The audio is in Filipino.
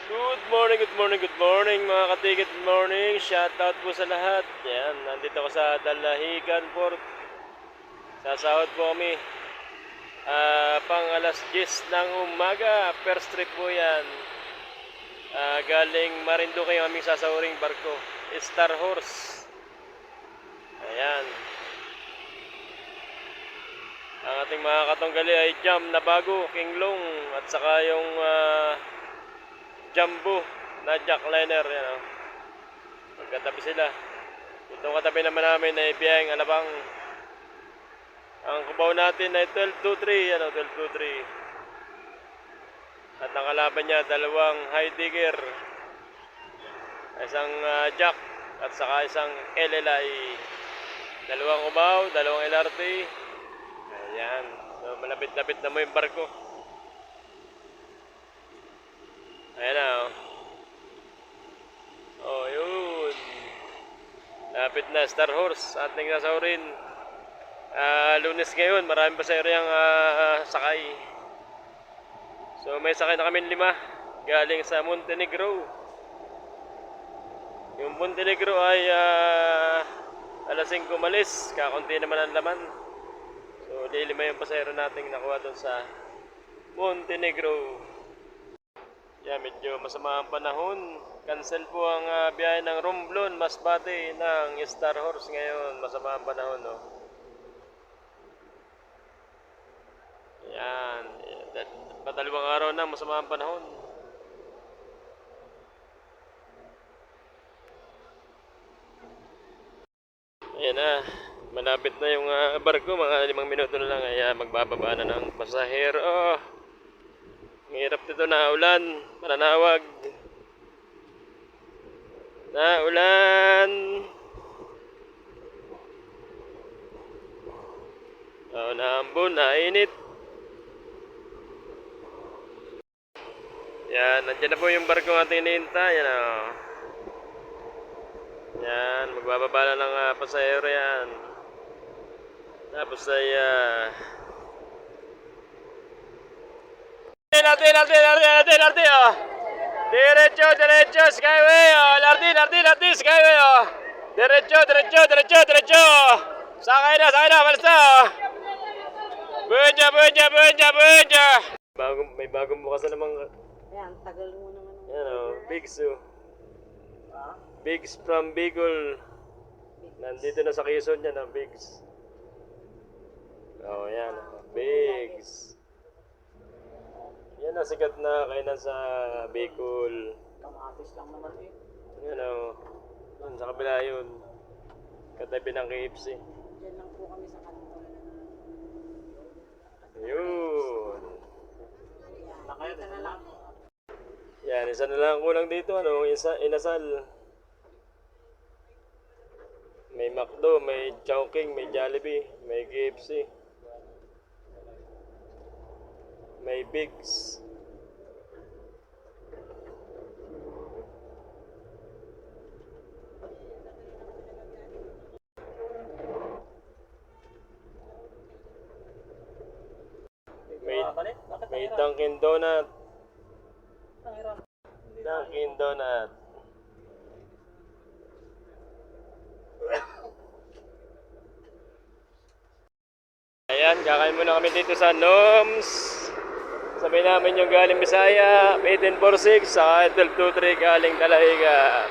Good morning, good morning mga katigit, good morning. Shout out po sa lahat. Yan, nandito ako sa Dalahigan Port. Sasahod po kami. Pang alas 10 ng umaga. First trip po yan. Galing Marinduque yung aming sasahuring barko. Star Horse. Ayan. Ang ating mga katunggali ay Jam na bago, King Long, at saka yung Jumbo na jackliner, yan o. Magkatabi sila. Itong katabi naman namin ay biyaheng Alabang. Ang kubaw natin ay 1223, yan o, 1223. At ang kalaban niya, dalawang high digger, isang jack, at saka isang LLI. Dalawang kubaw, dalawang LRT. Ayan, so malapit-lapit na mo yung barko. Ayan na o. Oh, yun. Lapit na, Star Horse. Ating sasahurin. Lunes ngayon, marami pa sa areang sakay. So may sakay na kami 5 galing sa Montenegro. Yung Montenegro ay alas 5 malis, kakunti naman ang laman. So 5 yung pasahero nating nakuha doon sa Montenegro. Yeah, medyo masama ang panahon. Cancel po ang biyahe ng Romblon, Masbate ng Star Horse ngayon. Masama ang panahon, no? Yan. Padalawang araw na masama ang panahon. Ayan na. Malapit na yung barko. Mga 5 minuto na lang. Ayan, magbababa na ng pasahero. Oh, hirap dito na ulan. Mananawag. Na ulan. Oh, naambon, nainit. Yan, nandiyan na po yung barko natin hinihintay. Yan o. Yan, magbababa na ng pasahero yan. Tapos ay LRT oh. Diretso, skyway oh. LRT, skyway oh. Diretso. Sakay na, malas na oh. Buja. May bagong bukas na namang. Ayan, tagal mo naman. Yan o, Bigs oh. Bigs from Bicol. Nandito na sa Quezon yan ang Bigs. Oh, yan. Bigs. Yan ang sikat na kainan sa Bicol. Kamatis lang naman eh. Yan o. Yun, sa kabila yun. Katabi ng KFC. Diyan lang po kami sa kanto. Yun. Nakita na lang. Yan, isa na lang kulang dito. Ano? Inasal. May McDo, may Chowking, may Jollibee, may KFC. May Bigs. May Dunkin Donut. Dunkin Donut. Ayan, kakain muna kami dito sa Noms. Sabi namin yung galing Bisaya, 1846, sa 1223 galing Dalahigan.